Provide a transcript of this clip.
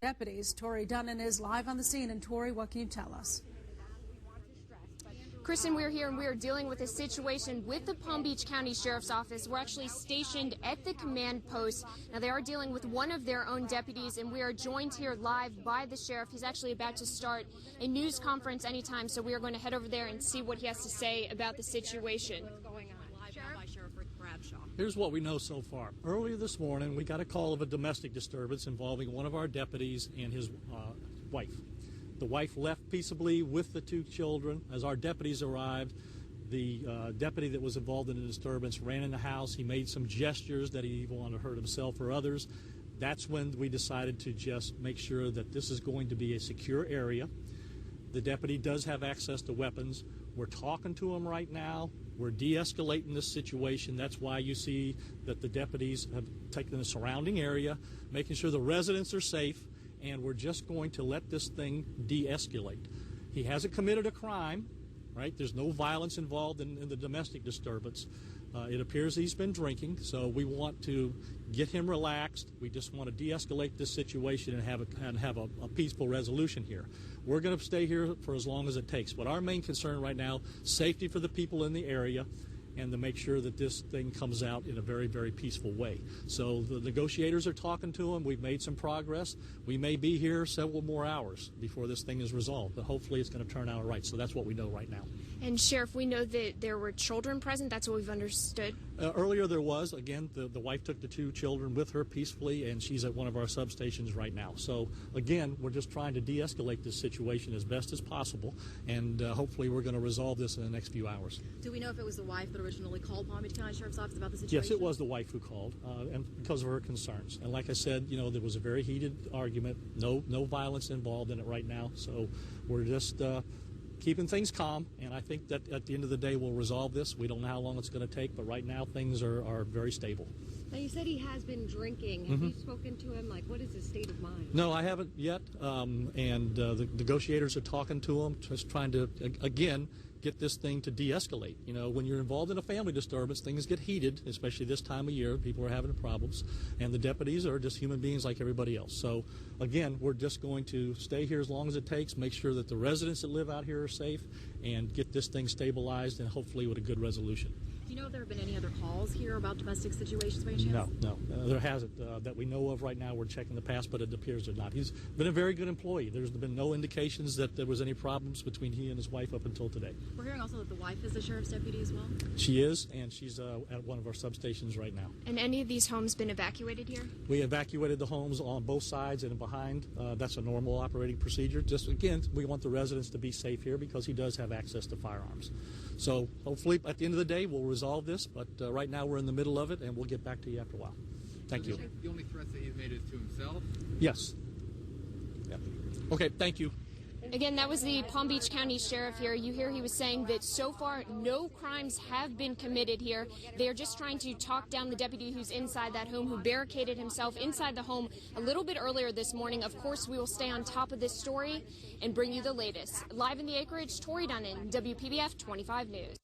Deputies. Tori Dunnan is live on the scene. And Tori, what can you tell us? Kristen, we're here and we are dealing with a situation with the Palm Beach County Sheriff's Office. We're actually stationed at the command post. Now, they are dealing with one of their own deputies, and we are joined here live by the sheriff. He's actually about to start a news conference anytime, so we are going to head over there and see what he has to say about the situation. What's going on? Sheriff Bradshaw. Here's what we know so far. Earlier this morning, we got a call of a domestic disturbance involving one of our deputies and his wife. The wife left peaceably with the two children. As our deputies arrived, the deputy that was involved in the disturbance ran in the house. He made some gestures that he wanted to hurt himself or others. That's when we decided to just make sure that this is going to be a secure area. The deputy does have access to weapons. We're talking to him right now. We're de-escalating this situation. That's why you see that the deputies have taken the surrounding area, making sure the residents are safe, and we're just going to let this thing de-escalate. He hasn't committed a crime, right? There's no violence involved in the domestic disturbance. It appears he's been drinking, so we want to get him relaxed. We just want to de-escalate this situation and have a peaceful resolution here. We're going to stay here for as long as it takes. But our main concern right now, safety for the people in the area, and to make sure that this thing comes out in a very, very peaceful way. So the negotiators are talking to him. We've made some progress. We may be here several more hours before this thing is resolved, but hopefully it's going to turn out all right. So that's what we know right now. And Sheriff, we know that there were children present. That's what we've understood. Earlier there was. Again, the wife took the two children with her peacefully, and she's at one of our substations right now. So again, we're just trying to de-escalate this situation as best as possible, and hopefully we're going to resolve this in the next few hours. Do we know if it was the wife that originally called Palm Beach County Sheriff's Office about the situation? Yes, it was the wife who called, and because of her concerns. And like I said, you know, there was a very heated argument. No violence involved in it right now. So we're just keeping things calm, and I think that at the end of the day we'll resolve this. We don't know how long it's going to take, but right now things are very stable. Now, you said he has been drinking. Have you spoken to him? Like, what is his state of mind? No, I haven't yet, and the negotiators are talking to him, just trying to, again, get this thing to de-escalate. You know, when you're involved in a family disturbance, things get heated, especially this time of year. People are having problems, and the deputies are just human beings like everybody else. So, again, we're just going to stay here as long as it takes, make sure that the residents that live out here are safe, and get this thing stabilized, and hopefully with a good resolution. Do you know if there have been any other calls here about domestic situations by any chance? No, there hasn't that we know of right now. We're checking the past, but it appears there's not. He's been a very good employee. There's been no indications that there was any problems between he and his wife up until today. We're hearing also that the wife is a sheriff's deputy as well? She is, and she's at one of our substations right now. And any of these homes been evacuated here? We evacuated the homes on both sides and behind. That's a normal operating procedure. Just, again, we want the residents to be safe here because he does have access to firearms. So hopefully at the end of the day we'll resolve this, but right now we're in the middle of it, and we'll get back to you after a while. Thank you. The only threats that he's made is to himself? Yes. Yeah. Okay, thank you. Again, that was the Palm Beach County Sheriff here. You hear he was saying that so far no crimes have been committed here. They are just trying to talk down the deputy who's inside that home, who barricaded himself inside the home a little bit earlier this morning. Of course, we will stay on top of this story and bring you the latest. Live in the acreage, Tori Dunnan, WPBF 25 News.